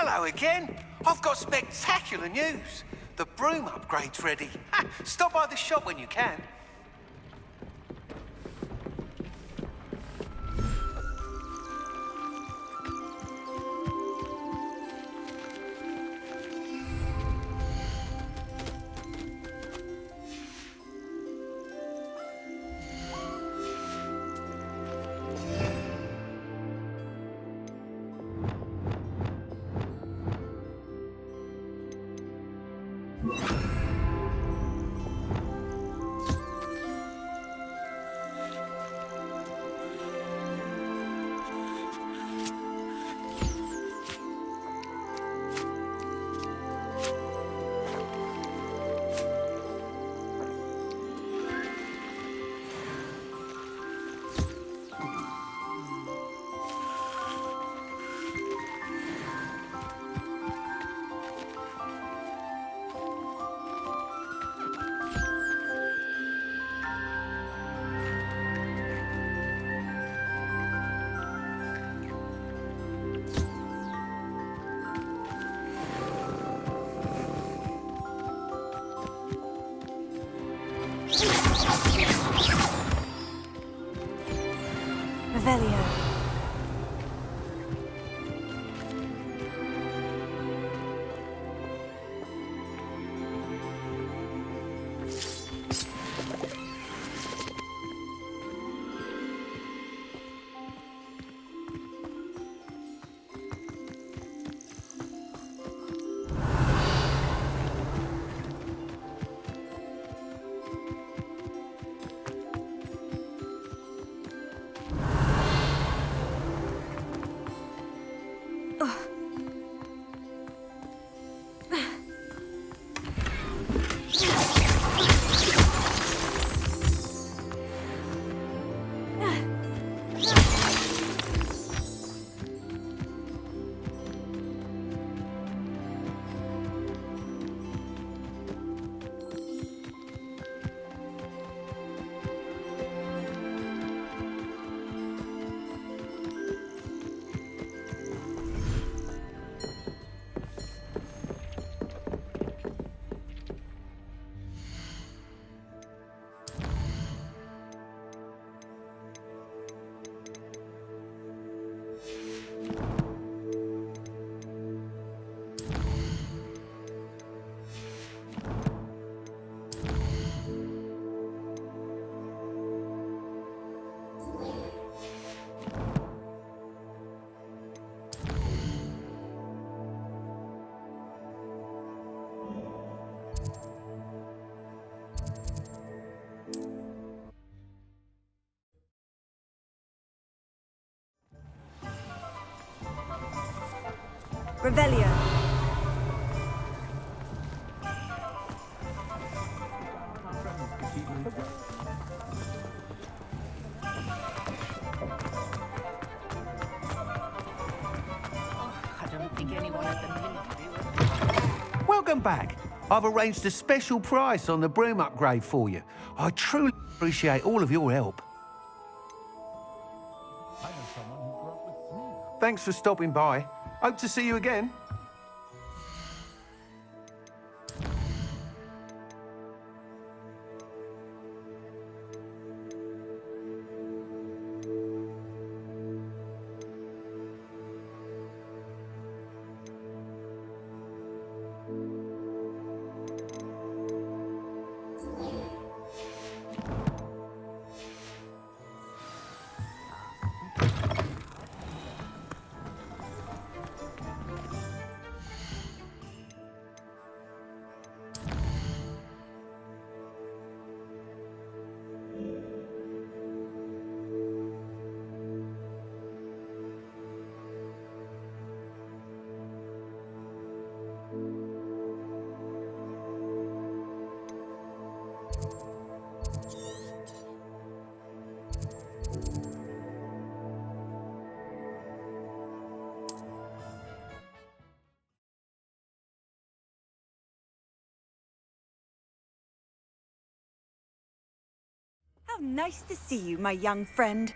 Hello again. I've got spectacular news. The broom upgrade's ready. Stop by the shop when you can. Revelio. Revelio. I don't think anyone at the minute. Welcome back. I've arranged a special price on the broom upgrade for you. I truly appreciate all of your help. Thanks for stopping by. Hope to see you again. How nice to see you, my young friend.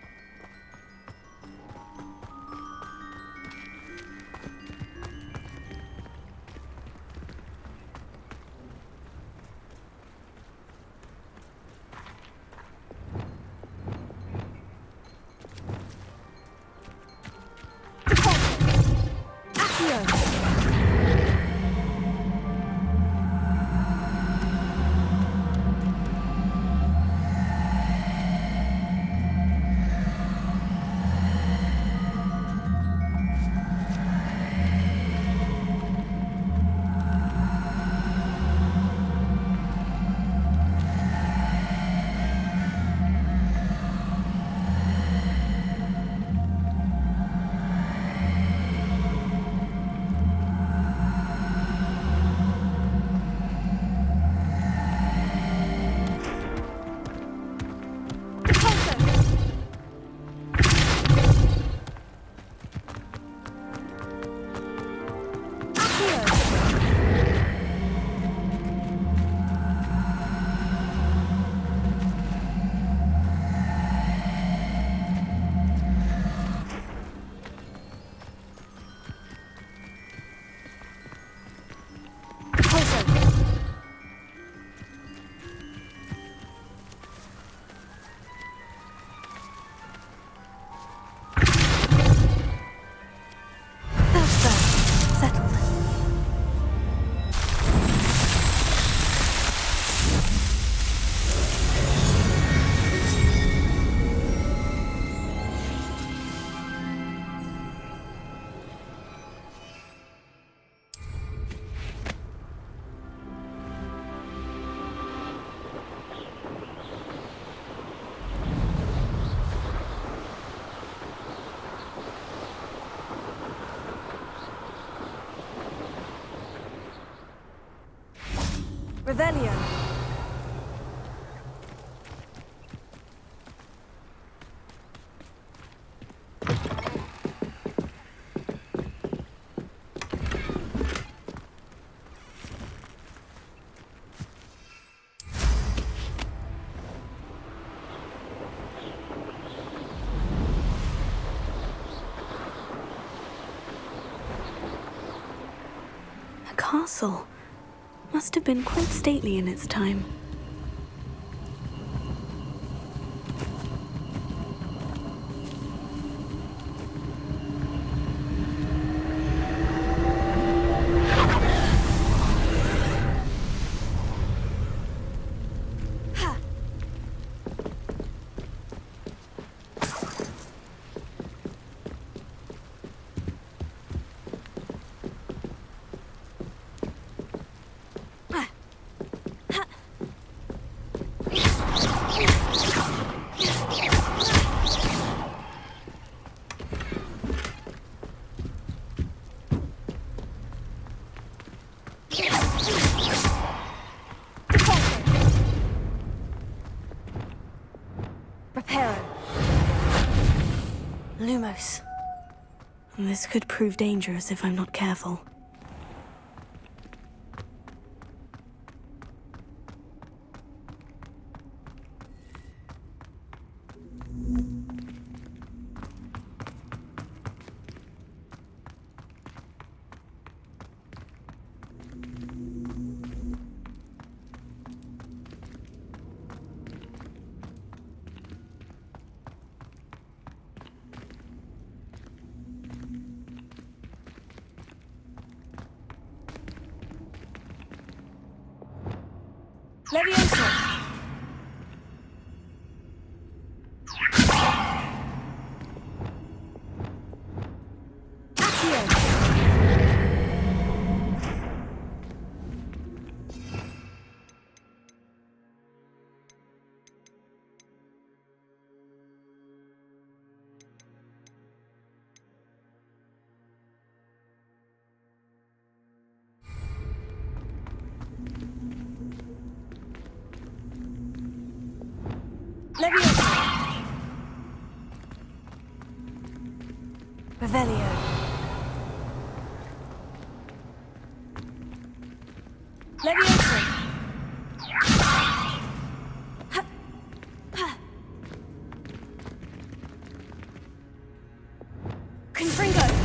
Transfer. Settled. Revelio. A castle. Must have been quite stately in its time. Lumos. This could prove dangerous if I'm not careful. Levioso! Levioso! Revelio. Levioso! Confringo!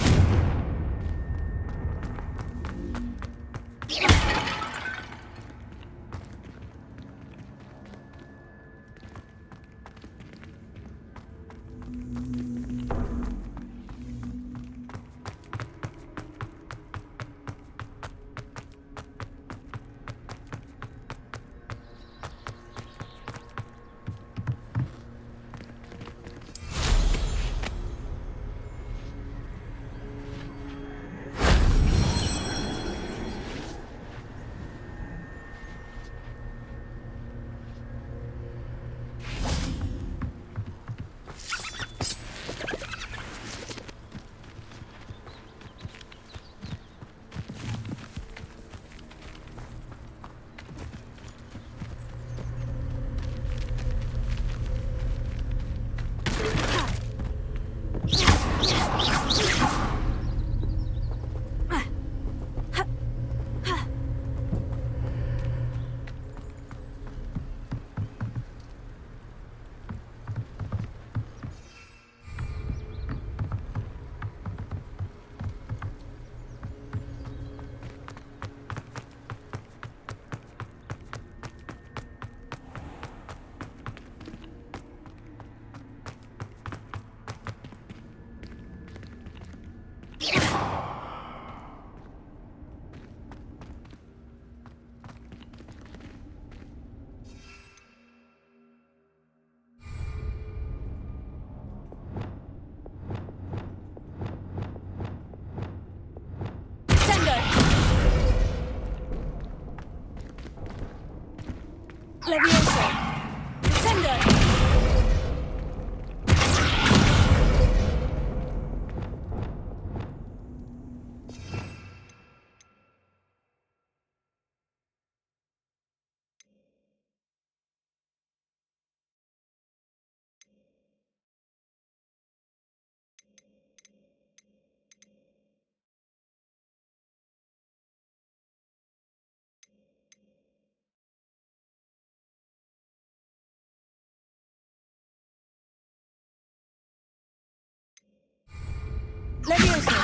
Leviosa.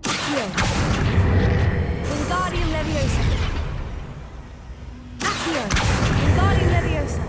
Accio. Wingardium Leviosa. Accio. Wingardium Leviosa.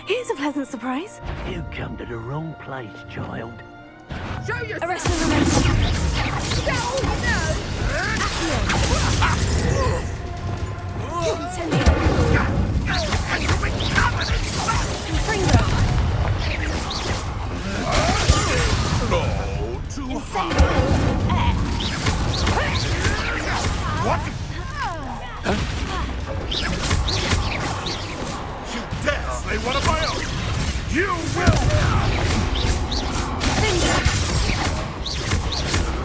Here's a pleasant surprise. You come to the wrong place, child. Show yourself! Arrest and release. Is that all you know? Incendio. Confringo. Incendio. What? You dare slay one of my own? You will! Finger.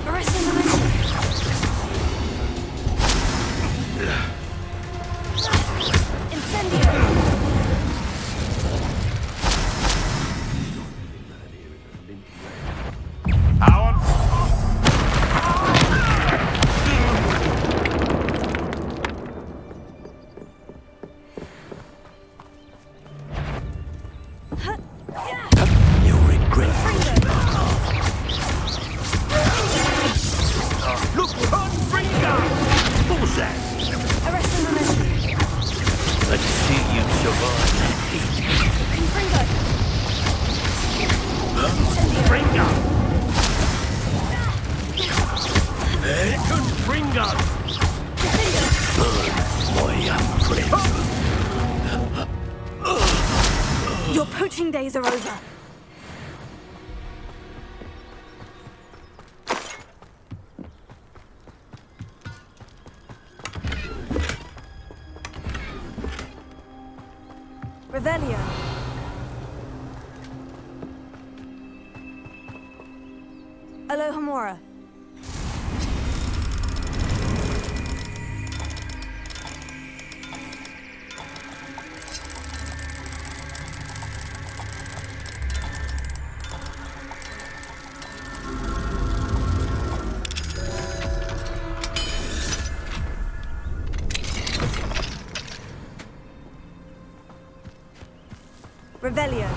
Arrest and release. Incendio. Power! You'll regret it. Look, Confringo! What was that? Arrest and release. Let's see you survive that heat. Confringo. Confringo! Confringo! Burn, my young friend. Your poaching days are over. Revelio. Alohomora. Revelio.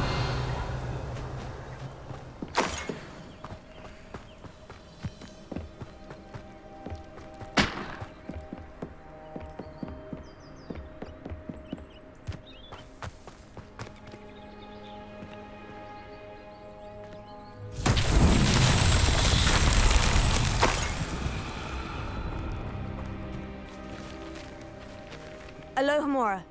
Alohomora.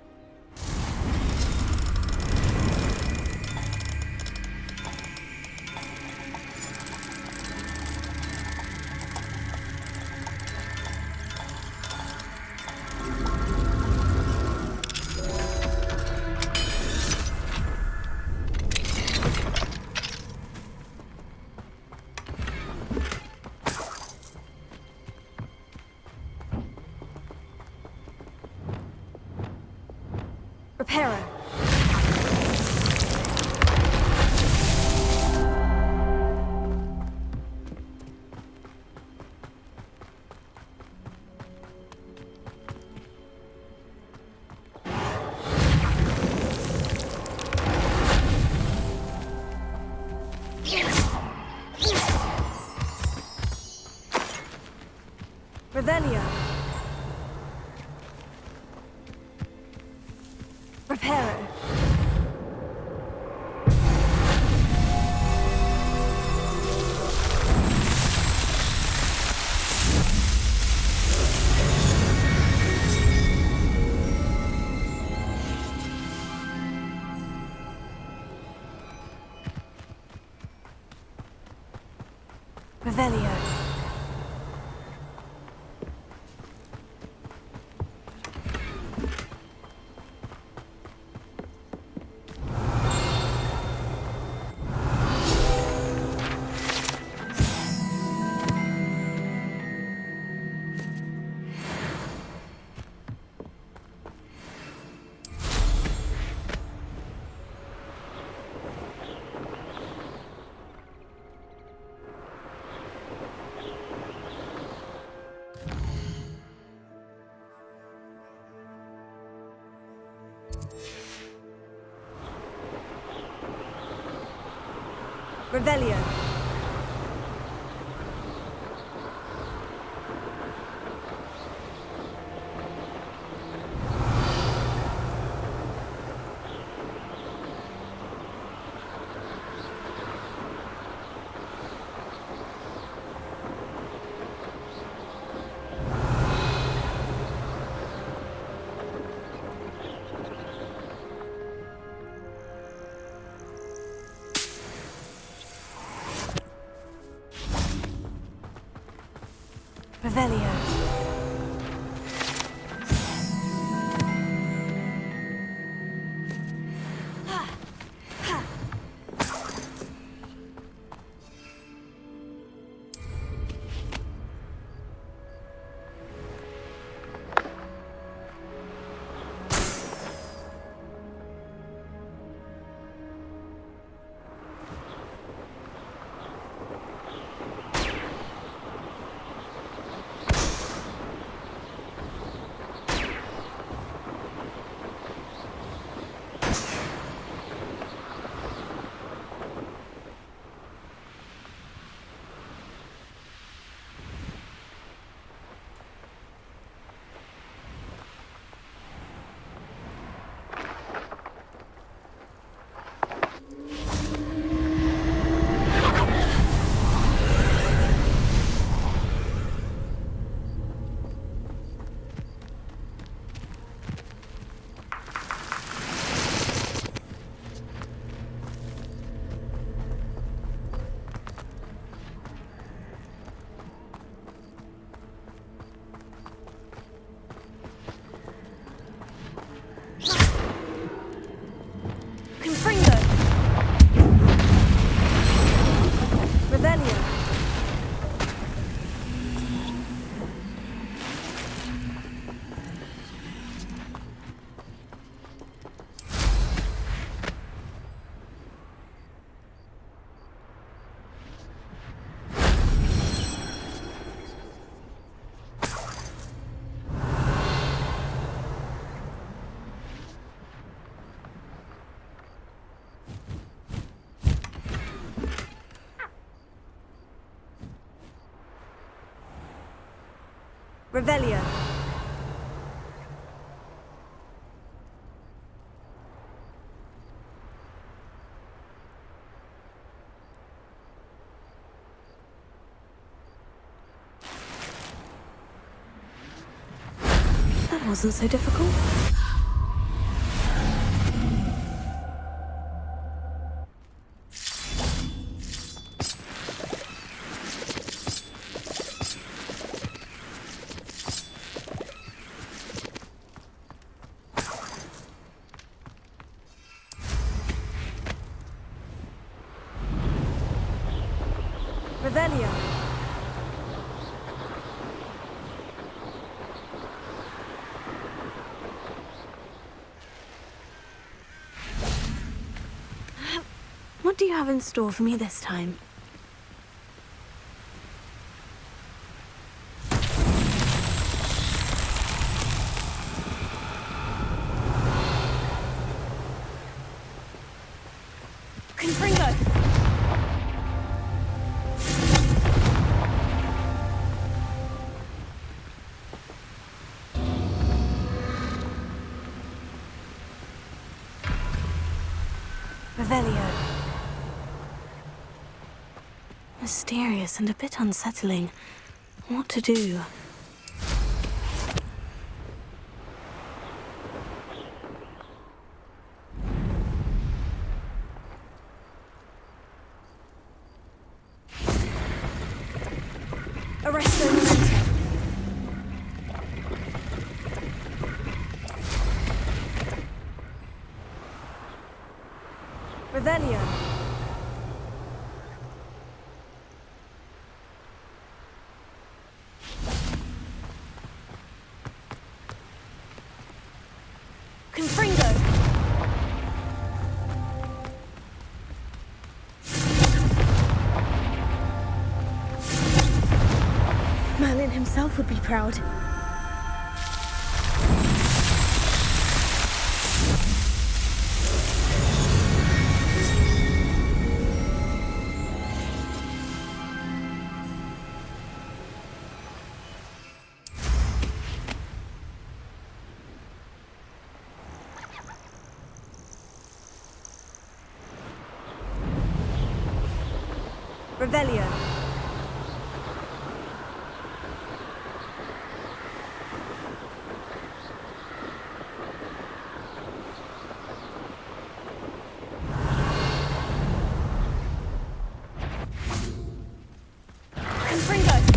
Revelio. Revelio. Revelio. Revelio. That wasn't so difficult. Revelio. What do you have in store for me this time? Confringo! Revelio. Mysterious and a bit unsettling. What to do? Arresto momentum. Revelio. Confringo. Merlin himself would be proud. Revelio. Confringo.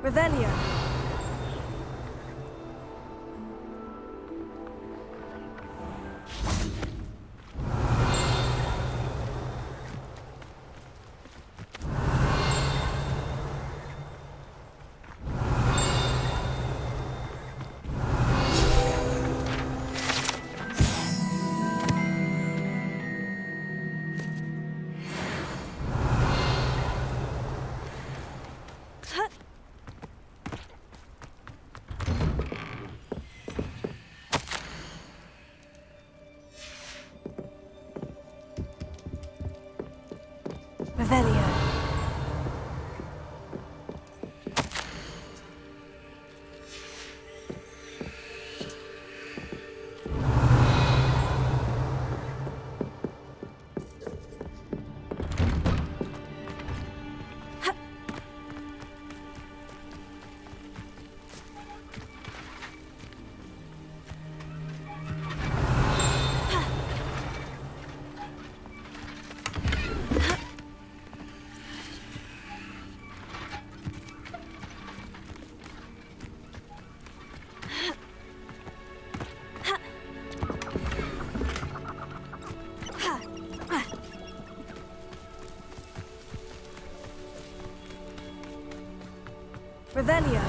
Revelio. Revelio. Revelio.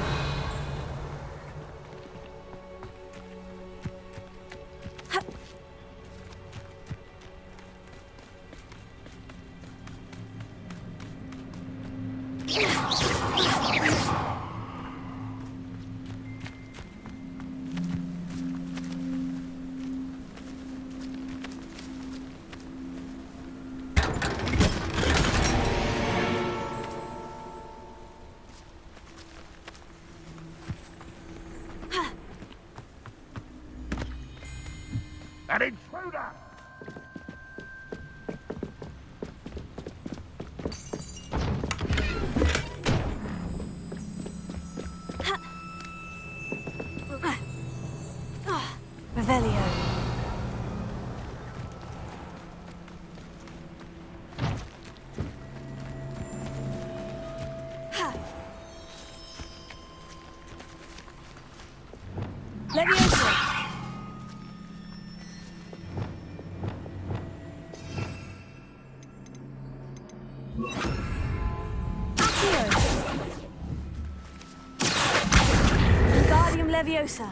An intruder! Revelio. Leviosa.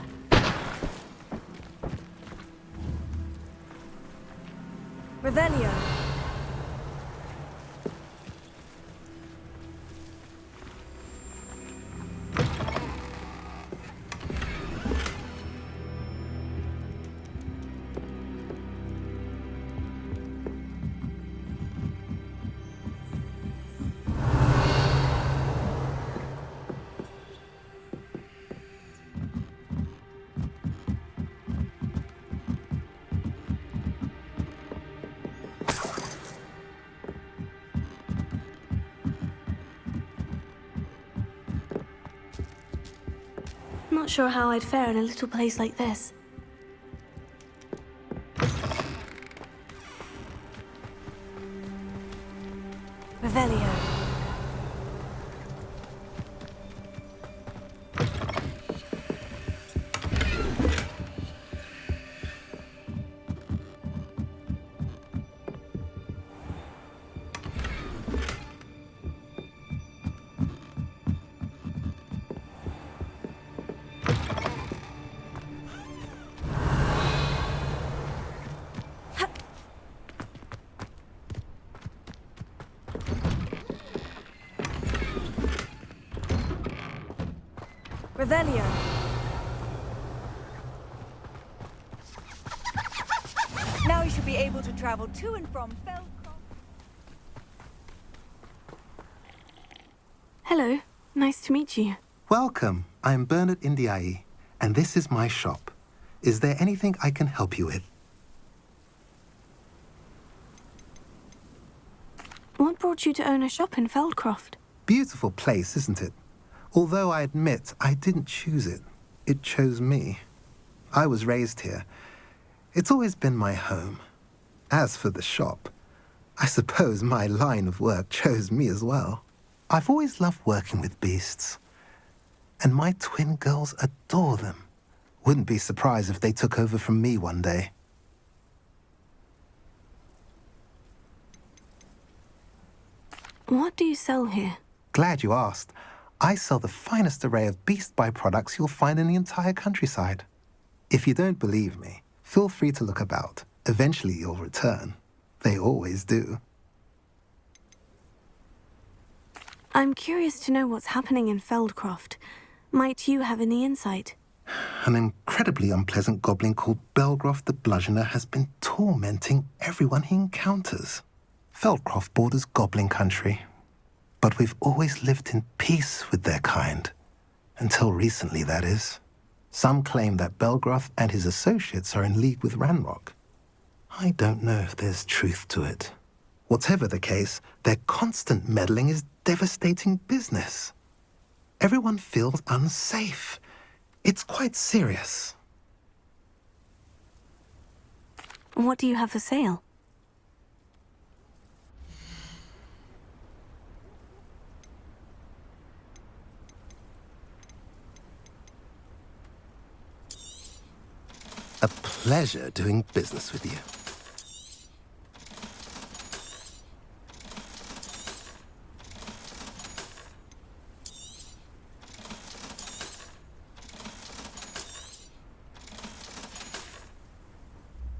Revelio. Not sure how I'd fare in a little place like this. Revelio. Revelio. Now you should be able to travel to and from Feldcroft. Hello. Nice to meet you. Welcome. I'm Bernard Indiai, and this is my shop. Is there anything I can help you with? What brought you to own a shop in Feldcroft? Beautiful place, isn't it? Although I admit I didn't choose it. It chose me. I was raised here. It's always been my home. As for the shop, I suppose my line of work chose me as well. I've always loved working with beasts. And my twin girls adore them. Wouldn't be surprised if they took over from me one day. What do you sell here? Glad you asked. I sell the finest array of beast byproducts you'll find in the entire countryside. If you don't believe me, feel free to look about. Eventually you'll return. They always do. I'm curious to know what's happening in Feldcroft. Might you have any insight? An incredibly unpleasant goblin called Belgroth the Bludgeoner has been tormenting everyone he encounters. Feldcroft borders goblin country. But we've always lived in peace with their kind. Until recently, that is. Some claim that Belgroth and his associates are in league with Ranrock. I don't know if there's truth to it. Whatever the case, their constant meddling is devastating business. Everyone feels unsafe. It's quite serious. What do you have for sale? A pleasure doing business with you.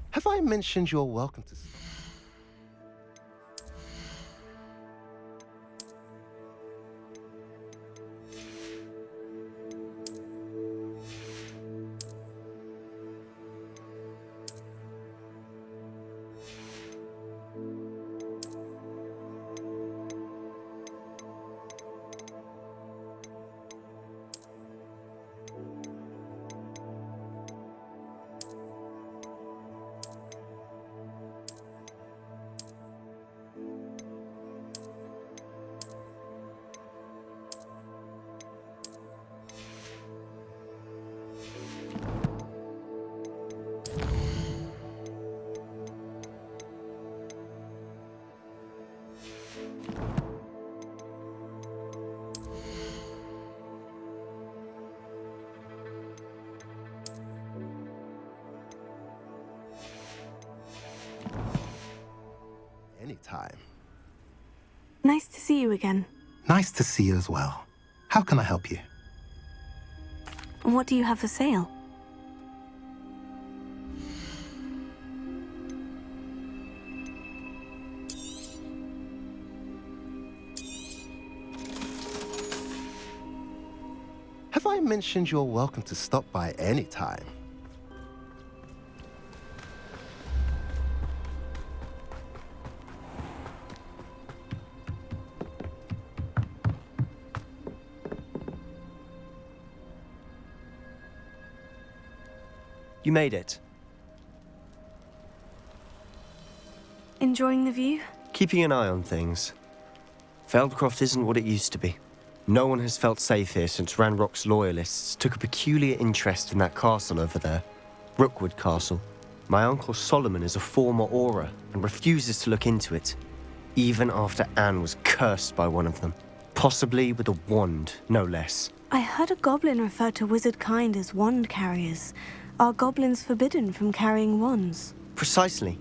Have I mentioned you're welcome to... Anytime. Nice to see you again. Nice to see you as well. How can I help you? And what do you have for sale? Have I mentioned you're welcome to stop by any time? You made it. Enjoying the view? Keeping an eye on things. Feldcroft isn't what it used to be. No one has felt safe here since Ranrock's loyalists took a peculiar interest in that castle over there. Rookwood Castle. My uncle Solomon is a former Auror and refuses to look into it, even after Anne was cursed by one of them. Possibly with a wand, no less. I heard a goblin refer to wizard kind as wand carriers. Are goblins forbidden from carrying wands? Precisely.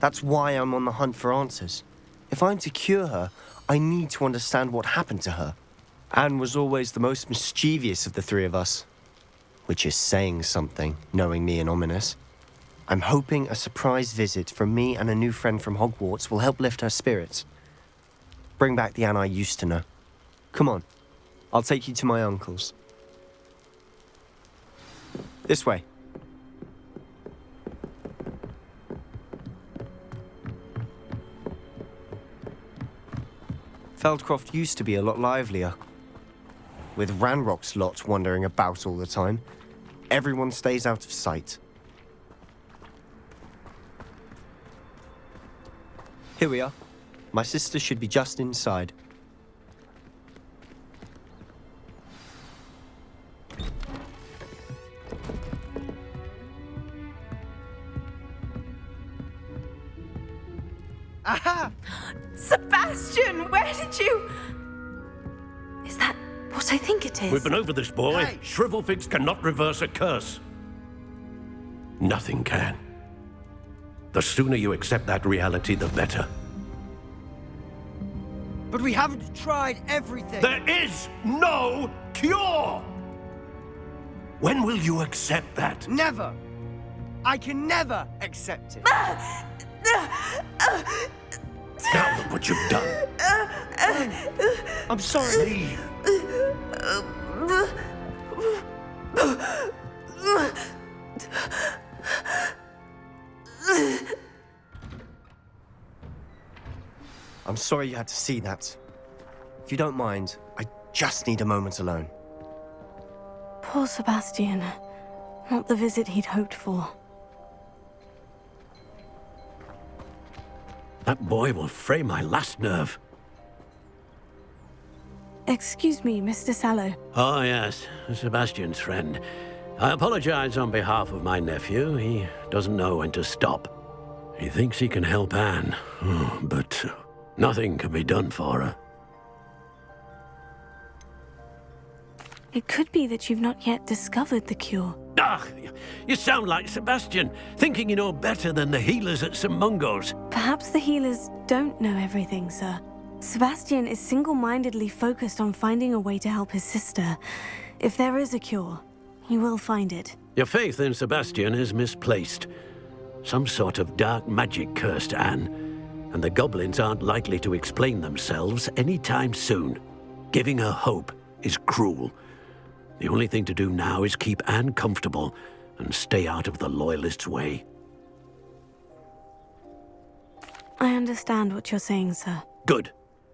That's why I'm on the hunt for answers. If I'm to cure her, I need to understand what happened to her. Anne was always the most mischievous of the three of us. Which is saying something, knowing me and Ominous. I'm hoping a surprise visit from me and a new friend from Hogwarts will help lift her spirits. Bring back the Anne I used to know. Come on, I'll take you to my uncle's. This way. Feldcroft used to be a lot livelier. With Ranrock's lot wandering about all the time, everyone stays out of sight. Here we are. My sister should be just inside. Aha! Sebastien, where did you... Is that what I think it is? We've been over this, boy. Hey. Shrivelfigs cannot reverse a curse. Nothing can. The sooner you accept that reality, the better. But we haven't tried everything. There is no cure! When will you accept that? Never. I can never accept it. Now look what you've done. I'm sorry. Leave. I'm sorry you had to see that. If you don't mind, I just need a moment alone. Poor Sebastien. Not the visit he'd hoped for. That boy will fray my last nerve. Excuse me, Mr. Sallow. Oh, yes, Sebastian's friend. I apologize on behalf of my nephew. He doesn't know when to stop. He thinks he can help Anne, but nothing can be done for her. It could be that you've not yet discovered the cure. Ah, you sound like Sebastian, thinking you know better than the healers at St. Mungo's. Perhaps the healers don't know everything, sir. Sebastien is single-mindedly focused on finding a way to help his sister. If there is a cure, he will find it. Your faith in Sebastian is misplaced. Some sort of dark magic cursed Anne, and the goblins aren't likely to explain themselves anytime soon. Giving her hope is cruel. The only thing to do now is keep Anne comfortable and stay out of the Loyalists' way. I understand what you're saying, sir. Good.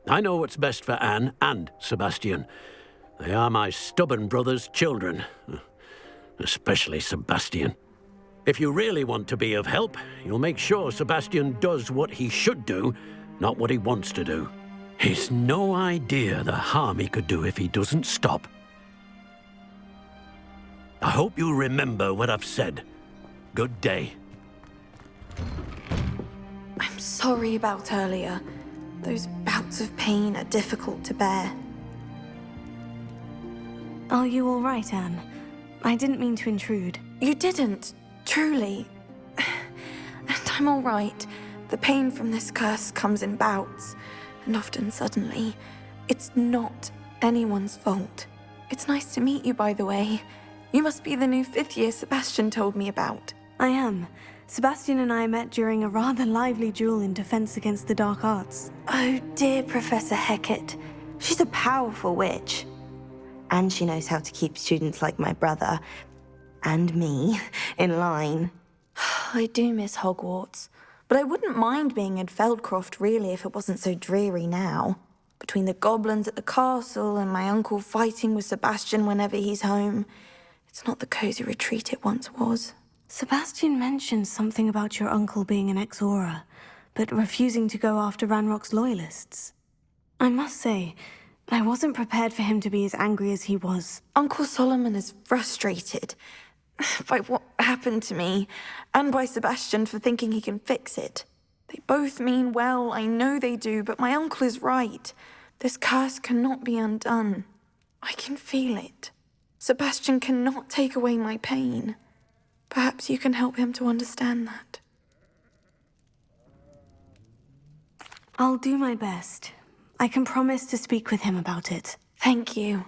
I know what's best for Anne and Sebastian. They are my stubborn brother's children. Especially Sebastian. If you really want to be of help, you'll make sure Sebastian does what he should do, not what he wants to do. He's no idea the harm he could do if he doesn't stop. I hope you remember what I've said. Good day. I'm sorry about earlier. Those bouts of pain are difficult to bear. Are you all right, Anne? I didn't mean to intrude. You didn't, truly. And I'm all right. The pain from this curse comes in bouts, and often suddenly. It's not anyone's fault. It's nice to meet you, by the way. You must be the new 5th year Sebastien told me about. I am. Sebastien and I met during a rather lively duel in defense against the dark arts. Oh dear, Professor Hecat. She's a powerful witch. And she knows how to keep students like my brother, and me, in line. I do miss Hogwarts, but I wouldn't mind being in Feldcroft really if it wasn't so dreary now. Between the goblins at the castle and my uncle fighting with Sebastien whenever he's home, it's not the cozy retreat it once was. Sebastien mentioned something about your uncle being an ex-Auror, but refusing to go after Ranrock's loyalists. I must say, I wasn't prepared for him to be as angry as he was. Uncle Solomon is frustrated by what happened to me, and by Sebastien for thinking he can fix it. They both mean well, I know they do, but my uncle is right. This curse cannot be undone. I can feel it. Sebastien cannot take away my pain. Perhaps you can help him to understand that. I'll do my best. I can promise to speak with him about it. Thank you.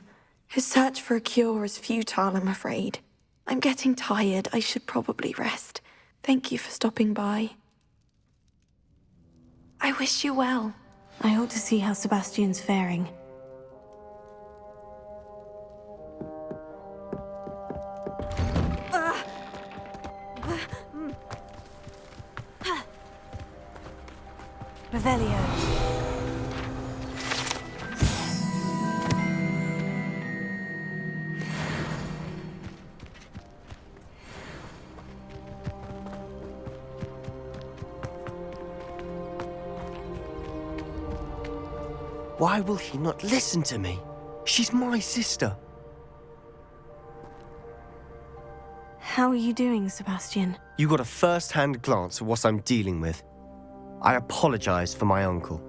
His search for a cure is futile, I'm afraid. I'm getting tired. I should probably rest. Thank you for stopping by. I wish you well. I ought to see how Sebastian's faring. Revelio. Why will he not listen to me? She's my sister. How are you doing, Sebastien? You got a first-hand glance at what I'm dealing with. I apologize for my uncle.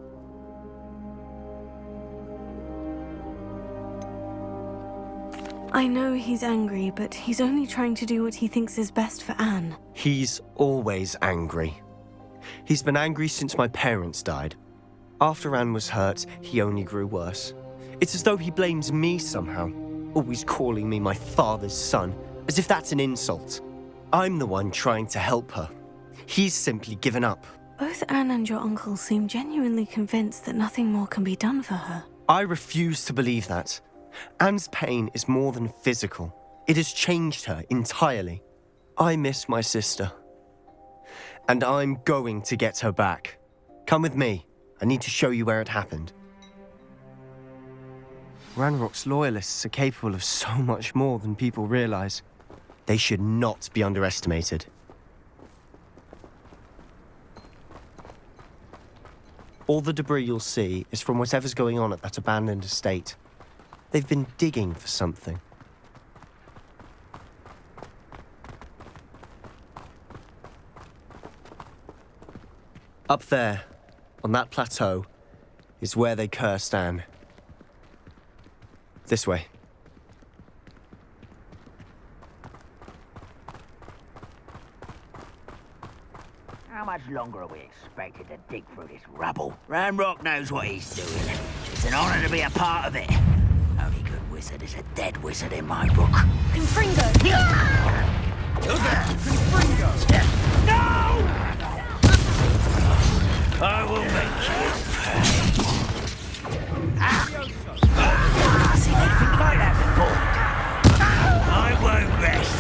I know he's angry, but he's only trying to do what he thinks is best for Anne. He's always angry. He's been angry since my parents died. After Anne was hurt, he only grew worse. It's as though he blames me somehow, always calling me my father's son, as if that's an insult. I'm the one trying to help her. He's simply given up. Both Anne and your uncle seem genuinely convinced that nothing more can be done for her. I refuse to believe that. Anne's pain is more than physical. It has changed her entirely. I miss my sister. And I'm going to get her back. Come with me. I need to show you where it happened. Ranrock's loyalists are capable of so much more than people realize. They should not be underestimated. All the debris you'll see is from whatever's going on at that abandoned estate. They've been digging for something. Up there, on that plateau, is where they cursed Anne. This way. How much longer are we expected to dig through this rubble? Ranrock knows what he's doing. It's an honor to be a part of it. Only good wizard is a dead wizard in my book. Confringo! Who's there? Confringo! No! I will make you pay. I've seen anything like that before. I won't rest.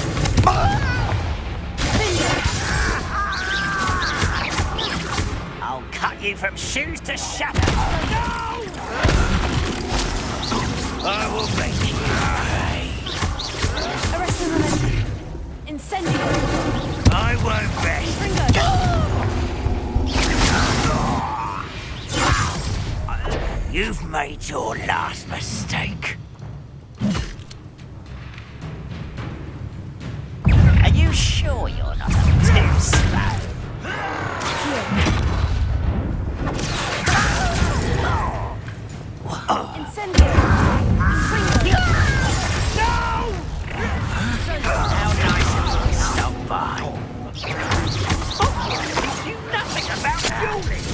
I'll cut you from shoes to shatter. No! I will make you pay. Arresting momentum. Incendio. I won't rest. Confringo! You've made your last mistake. Are you sure you're not too slow? Incendio. Confringo. No! How nice of you to stop by. You knew nothing about dueling.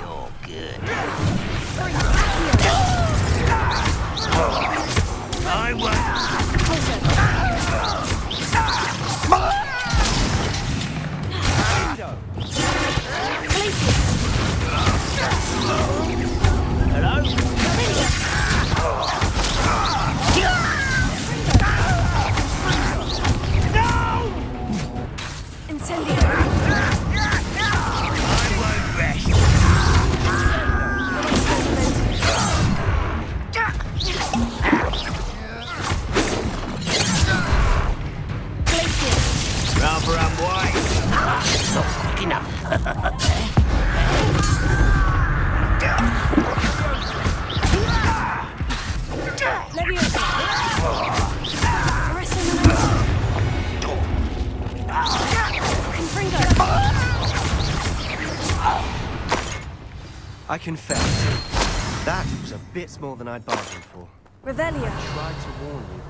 You're good. I confess, that was a bit more than I'd bargained for. Revelio. I tried to warn you.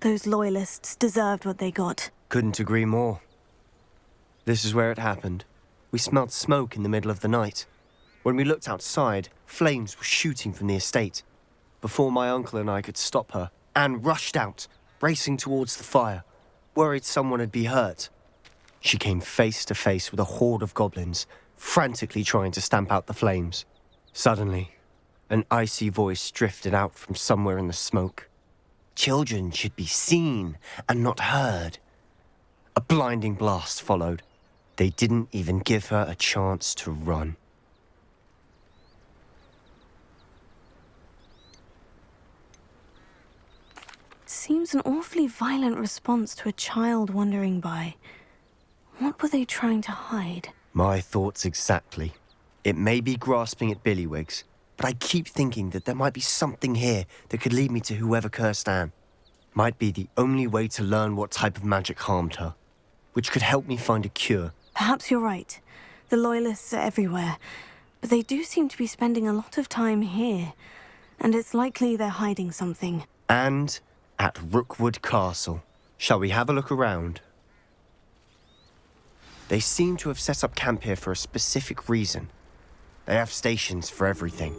Those loyalists deserved what they got. Couldn't agree more. This is where it happened. We smelled smoke in the middle of the night. When we looked outside, flames were shooting from the estate. Before my uncle and I could stop her, Anne rushed out, racing towards the fire, worried someone had been hurt. She came face to face with a horde of goblins, frantically trying to stamp out the flames. Suddenly, an icy voice drifted out from somewhere in the smoke. Children should be seen and not heard. A blinding blast followed. They didn't even give her a chance to run. Seems an awfully violent response to a child wandering by. What were they trying to hide? My thoughts exactly. It may be grasping at billywhigs, but I keep thinking that there might be something here that could lead me to whoever cursed Anne. Might be the only way to learn what type of magic harmed her, which could help me find a cure. Perhaps you're right. The Loyalists are everywhere, but they do seem to be spending a lot of time here, and it's likely they're hiding something. And at Rookwood Castle. Shall we have a look around? They seem to have set up camp here for a specific reason. They have stations for everything.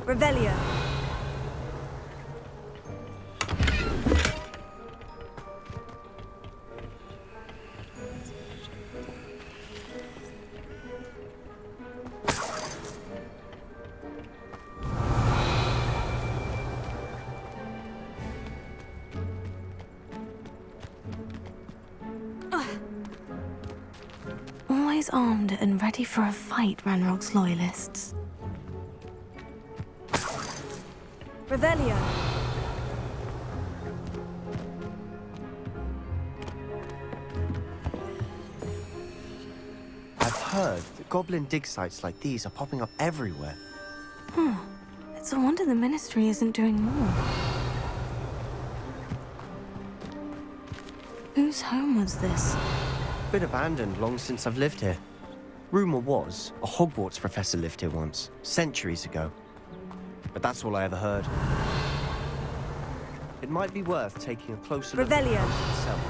Revelio. Always armed and ready for a fight, Ranrock's Loyalists. Revelio. I've heard that goblin dig sites like these are popping up everywhere. It's a wonder the Ministry isn't doing more. Whose home was this? Been abandoned long since I've lived here. Rumour was a Hogwarts professor lived here once, centuries ago. But that's all I ever heard. It might be worth taking a closer look at the Revelio. house itself.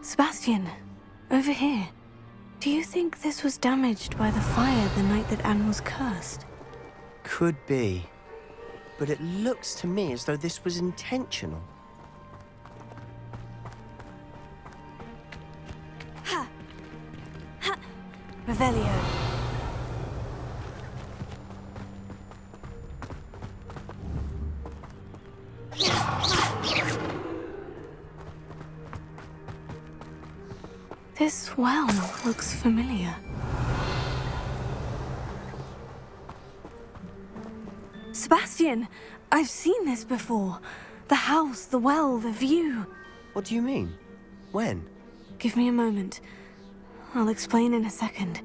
Sebastien, over here. Do you think this was damaged by the fire the night that Anne was cursed? Could be. But it looks to me as though this was intentional. Revelio. This well looks familiar. Sebastien! I've seen this before. The house, the well, the view. What do you mean? When? Give me a moment. I'll explain in a second.